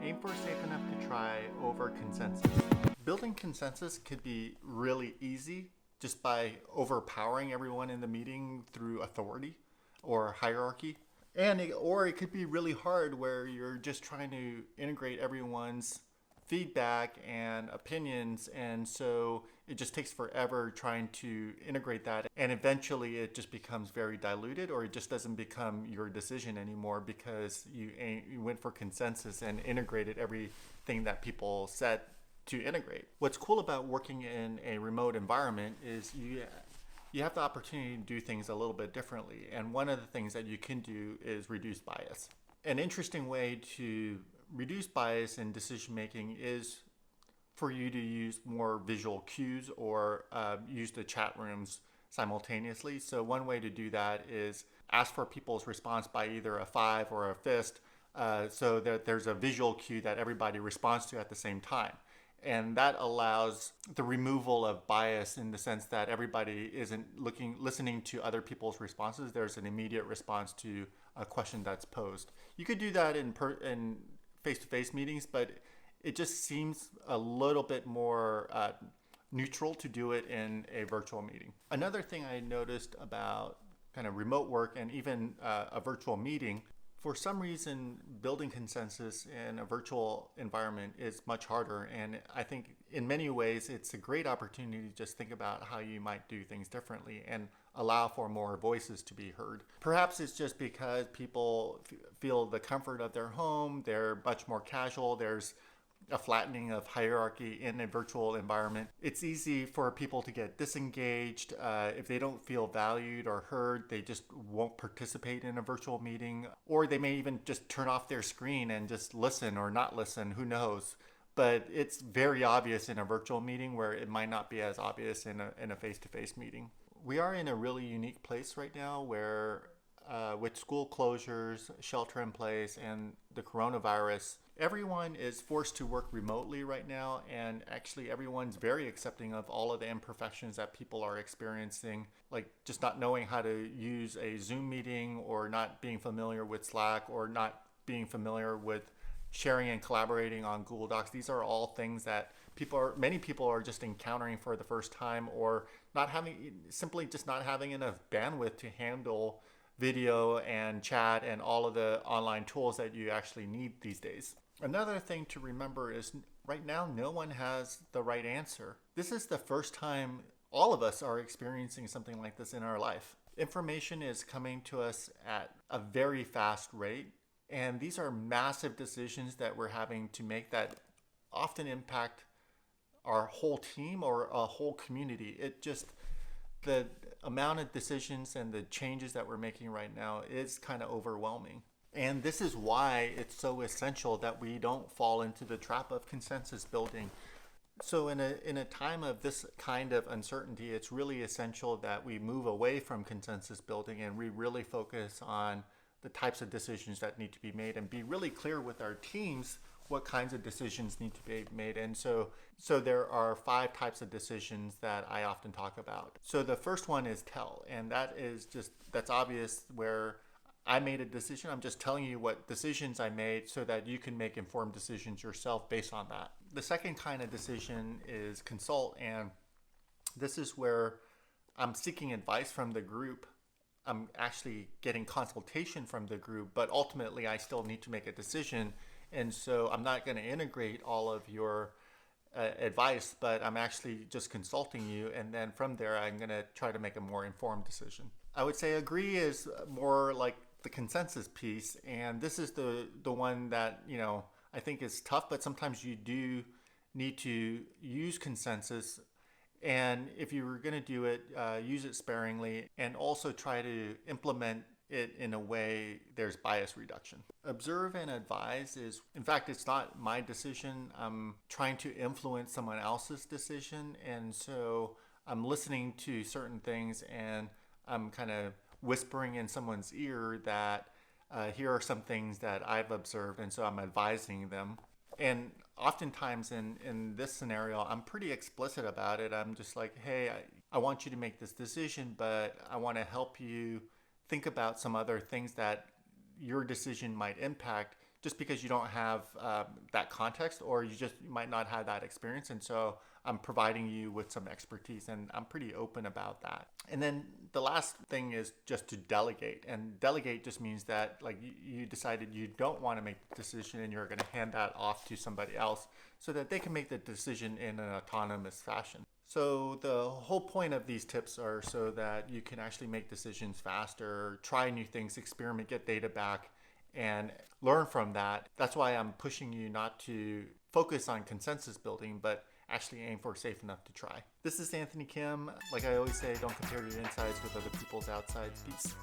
Aim for safe enough to try over consensus. Building consensus could be really easy just by overpowering everyone in the meeting through authority or hierarchy. Or it could be really hard where you're just trying to integrate everyone's feedback and opinions, and so it just takes forever trying to integrate that, and eventually it just becomes very diluted, or it just doesn't become your decision anymore because you went for consensus and integrated everything that people said to integrate. What's cool about working in a remote environment is you have the opportunity to do things a little bit differently, and one of the things that you can do is reduce bias. An interesting way to reduce bias in decision making is for you to use more visual cues or use the chat rooms simultaneously. So one way to do that is ask for people's response by either a five or a fist, so that there's a visual cue that everybody responds to at the same time. And that allows the removal of bias in the sense that everybody isn't listening to other people's responses. There's an immediate response to a question that's posed. You could do that in face-to-face meetings, but it just seems a little bit more neutral to do it in a virtual meeting. Another thing I noticed about kind of remote work and even a virtual meeting, for some reason, building consensus in a virtual environment is much harder. And I think in many ways, it's a great opportunity to just think about how you might do things differently and allow for more voices to be heard. Perhaps it's just because people feel the comfort of their home, they're much more casual, there's a flattening of hierarchy in a virtual environment. It's easy for people to get disengaged. If they don't feel valued or heard, they just won't participate in a virtual meeting, or they may even just turn off their screen and just listen or not listen, who knows. But it's very obvious in a virtual meeting where it might not be as obvious in a face-to-face meeting. We are in a really unique place right now where with school closures, shelter in place, and the coronavirus, everyone is forced to work remotely right now, and actually everyone's very accepting of all of the imperfections that people are experiencing, like just not knowing how to use a Zoom meeting, or not being familiar with Slack, or not being familiar with sharing and collaborating on Google Docs. These are all things that many people are just encountering for the first time, or simply just not having enough bandwidth to handle video and chat and all of the online tools that you actually need these days. Another thing to remember is right now, no one has the right answer. This is the first time all of us are experiencing something like this in our life. Information is coming to us at a very fast rate, and these are massive decisions that we're having to make that often impact our whole team or a whole community. The amount of decisions and the changes that we're making right now is kind of overwhelming. And this is why it's so essential that we don't fall into the trap of consensus building. So in a time of this kind of uncertainty, it's really essential that we move away from consensus building and we really focus on the types of decisions that need to be made, and be really clear with our teams what kinds of decisions need to be made. And so there are 5 types of decisions that I often talk about. So the first one is tell, and that's obvious, where I made a decision. I'm just telling you what decisions I made so that you can make informed decisions yourself based on that. The second kind of decision is consult, and this is where I'm seeking advice from the group. I'm actually getting consultation from the group, but ultimately I still need to make a decision. And so I'm not going to integrate all of your advice, but I'm actually just consulting you. And then from there, I'm going to try to make a more informed decision. I would say agree is more like the consensus piece. And this is the one that, I think is tough, but sometimes you do need to use consensus. And if you were going to do it, use it sparingly, and also try to implement it in a way there's bias reduction. Observe and advise is, in fact, it's not my decision. I'm trying to influence someone else's decision. And so I'm listening to certain things and I'm kind of whispering in someone's ear that here are some things that I've observed. And so I'm advising them. And oftentimes in this scenario, I'm pretty explicit about it. I'm just like, hey, I want you to make this decision, but I want to help you think about some other things that your decision might impact, just because you don't have that context, or you might not have that experience. And so I'm providing you with some expertise, and I'm pretty open about that. And then the last thing is just to delegate. And delegate just means that like you decided you don't want to make the decision and you're going to hand that off to somebody else so that they can make the decision in an autonomous fashion. So the whole point of these tips are so that you can actually make decisions faster, try new things, experiment, get data back, and learn from that. That's why I'm pushing you not to focus on consensus building, but actually aim for safe enough to try. This is Anthony Kim. Like I always say, don't compare your insides with other people's outsides. Peace.